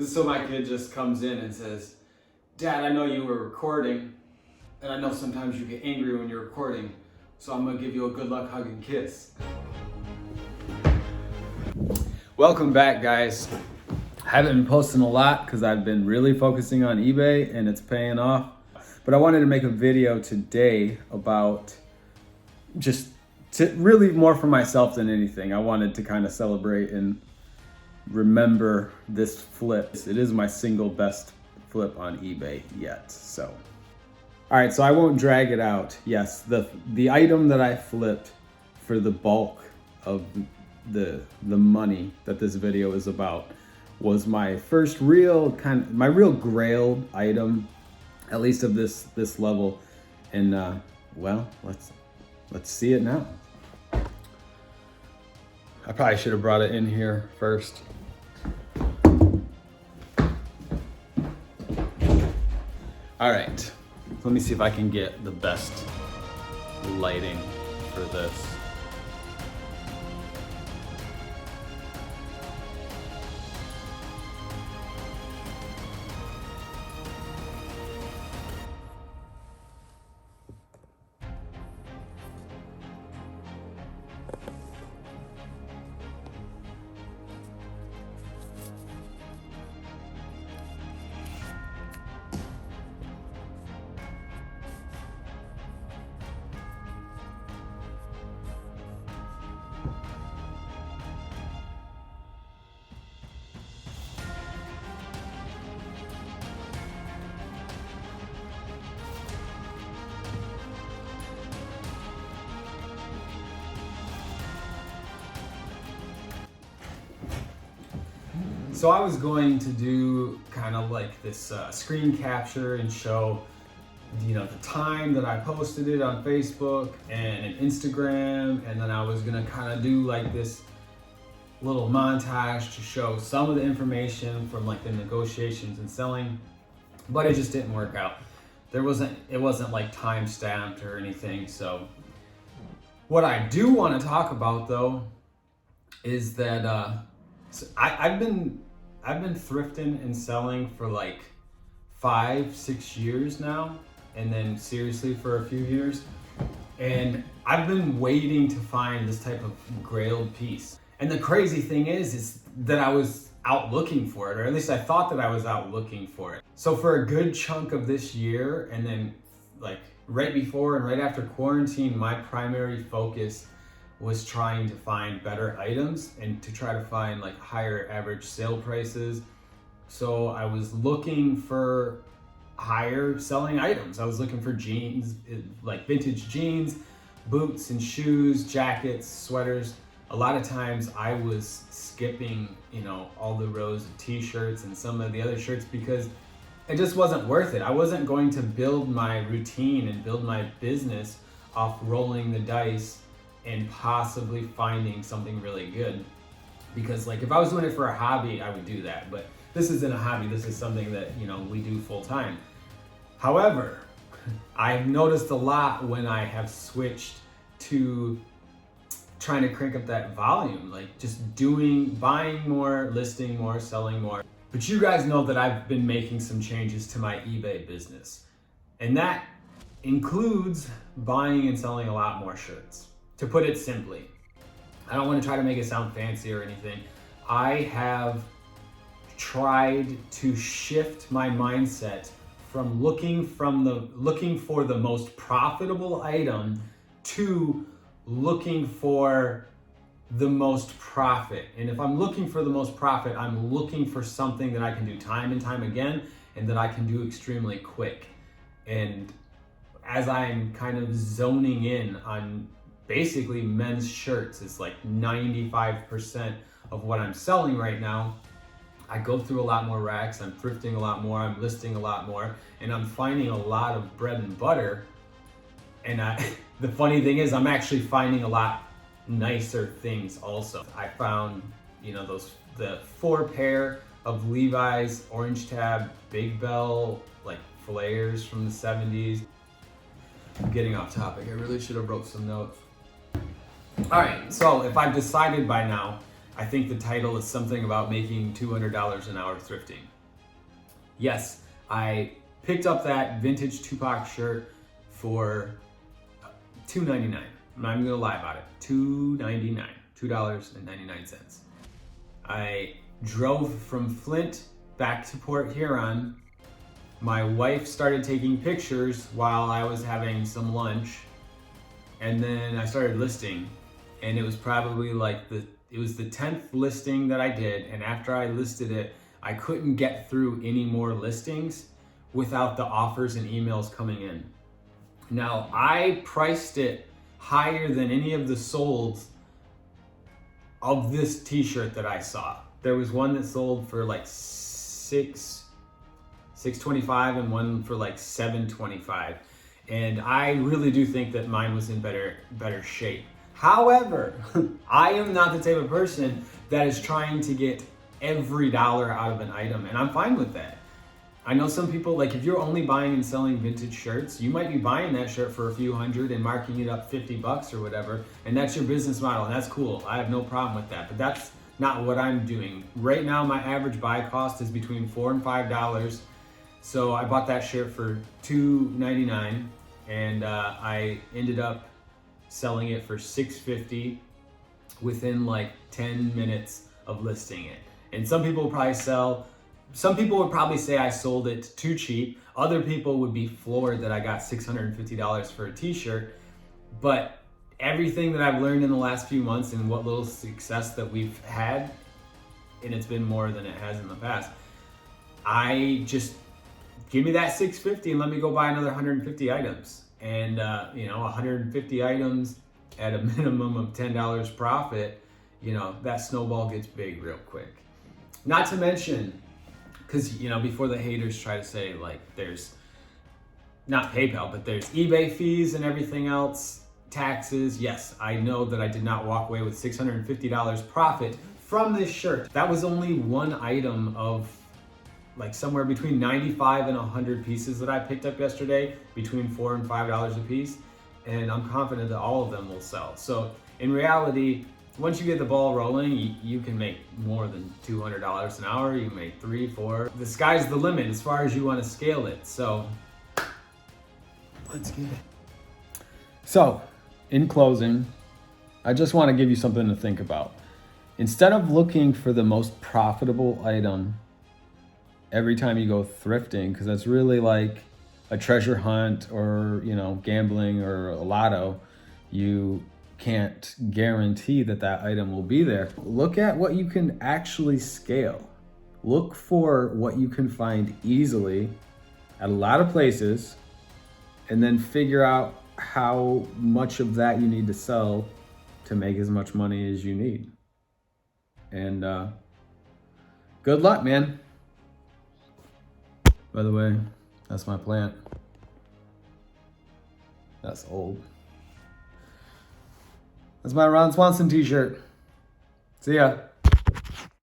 So my kid just comes in and says, "Dad, I know you were recording, and I know sometimes you get angry when you're recording, so I'm gonna give you a good luck hug and kiss." Welcome back, guys. I haven't been posting a lot because I've been really focusing on eBay and it's paying off. But I wanted to make a video today about really more for myself than anything. I wanted to kind of celebrate and remember this flip. It is my single best flip on eBay yet. So, all right, so I won't drag it out. Yes, the item that I flipped for the bulk of the money that this video is about was my first real grail item, at least of this level. And well, let's see it now. I probably should have brought it in here first. All right, let me see if I can get the best lighting for this. So I was going to do kind of like this screen capture and show, the time that I posted it on Facebook and Instagram, and then I was gonna kind of do like this little montage to show some of the information from like the negotiations and selling, but it just didn't work out. It wasn't like time stamped or anything. So what I do want to talk about though is that I've been thrifting and selling for like 5-6 years now, and then seriously for a few years. And I've been waiting to find this type of grailed piece. And the crazy thing is that I was out looking for it, or at least I thought that I was out looking for it. So for a good chunk of this year, and then like right before and right after quarantine, my primary focus was trying to find better items and to try to find like higher average sale prices. So I was looking for higher selling items. I was looking for jeans, like vintage jeans, boots and shoes, jackets, sweaters. A lot of times I was skipping, all the rows of t-shirts and some of the other shirts because it just wasn't worth it. I wasn't going to build my routine and build my business off rolling the dice and possibly finding something really good. Because like if I was doing it for a hobby, I would do that. But this isn't a hobby, this is something that, we do full time. However, I've noticed a lot when I have switched to trying to crank up that volume, like just buying more, listing more, selling more. But you guys know that I've been making some changes to my eBay business. And that includes buying and selling a lot more shirts. To put it simply, I don't want to try to make it sound fancy or anything. I have tried to shift my mindset from looking for the most profitable item to looking for the most profit. And if I'm looking for the most profit, I'm looking for something that I can do time and time again and that I can do extremely quick. And as I'm kind of zoning in on basically men's shirts, it's like 95% of what I'm selling right now. I go through a lot more racks, I'm thrifting a lot more, I'm listing a lot more, and I'm finding a lot of bread and butter. And the funny thing is I'm actually finding a lot nicer things also. I found, the 4 pair of Levi's orange tab Big Bell like flares from the 70s. I'm getting off topic. I really should have wrote some notes. All right, so if I've decided by now, I think the title is something about making $200 an hour thrifting. Yes, I picked up that vintage Tupac shirt for $2.99. I'm not even gonna lie about it. $2.99. $2.99. I drove from Flint back to Port Huron. My wife started taking pictures while I was having some lunch, and then I started listing, and it was probably like the 10th listing that I did, and after I listed it, I couldn't get through any more listings without the offers and emails coming in. Now, I priced it higher than any of the solds of this t-shirt that I saw. There was one that sold for like $625 and one for like $725. And I really do think that mine was in better shape. However, I am not the type of person that is trying to get every dollar out of an item, and I'm fine with that. I know some people, like if you're only buying and selling vintage shirts, you might be buying that shirt for a few hundred and marking it up $50 or whatever, and that's your business model, and that's cool. I have no problem with that, but that's not what I'm doing. Right now, my average buy cost is between $4 and $5. So I bought that shirt for $2.99, and I ended up selling it for $6.50 within like 10 minutes of listing it. And some people would probably say I sold it too cheap. Other people would be floored that I got $650 for a t-shirt. But everything that I've learned in the last few months and what little success that we've had, and it's been more than it has in the past, I just give me that $650 and let me go buy another 150 items. And 150 items at a minimum of $10 profit, that snowball gets big real quick. Not to mention, because before the haters try to say like there's not PayPal, but there's eBay fees and everything else, taxes. Yes, I know that I did not walk away with $650 profit from this shirt. That was only one item of like somewhere between 95 and 100 pieces that I picked up yesterday, between $4 and $5 a piece, and I'm confident that all of them will sell. So in reality, once you get the ball rolling, you can make more than $200 an hour. You can make $300, $400. The sky's the limit as far as you want to scale it. So let's get it. So in closing, I just want to give you something to think about. Instead of looking for the most profitable item every time you go thrifting, because that's really like a treasure hunt or gambling or a lotto, you can't guarantee that item will be there. Look at what you can actually scale. Look for what you can find easily at a lot of places, and then figure out how much of that you need to sell to make as much money as you need. And good luck, man. By the way, that's my plant. That's old. That's my Ron Swanson t-shirt. See ya.